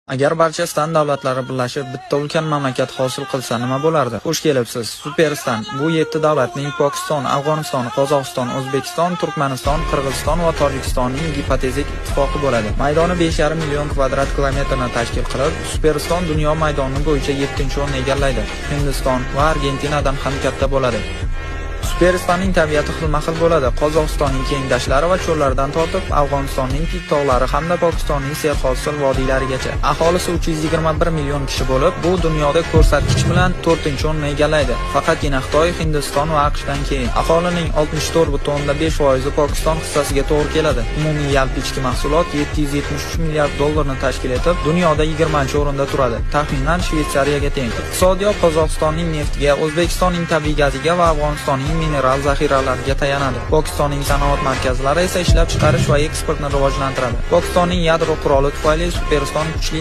Agar barcha stan davlatlari birlashib bitta ulkan mamlakat hosil qilsa nima bo'lardi? Xush kelibsiz. Superstan bu 7 davlatning Pokiston, Afg'oniston, Qozog'iston, O'zbekiston, Turkmaniston, Qirg'iziston va Tojikistonning gipotetik ittifoqi bo'ladi. Maydoni 5,5 million kvadrat kilometrni tashkil qilib, Superstan dunyo maydoni bo'yicha 7-o'rnni egallaydi. Hindiston va Argentinadan ham katta bo'ladi. Superstanning tabiati xilma-xil bo'ladi. Qozog'istonning keng dashlari va cho'llaridan tortib, Afg'onistonning tik tog'lari hamda Pokistonning serhosil vodiylarigacha. Aholisi 321 million kishi bo'lib, bu dunyoda ko'rsatkich bilan 4-o'rnni egallaydi. Faqatgina Xitoy, Hindiston va AQShdan keyin. Aholining 64,5% Pokiston hissasiga to'g'ri keladi. Umumiy yalpi ichki mahsulot 773 milliard dollarni tashkil etib, dunyoda 20-o'rinda turadi. Taxminan Shveysariyaga teng. Iqtisodiyot Qozog'istonning neftiga, O'zbekistonning tabiiy gaziga va Afg'onistonning mineral zaxiralariga tayanadi. Pokistonning sanoat markazlari esa ishlab chiqarish va eksportni rivojlantiradi. Pokistonning yadro quroli tufayli Superstan kuchli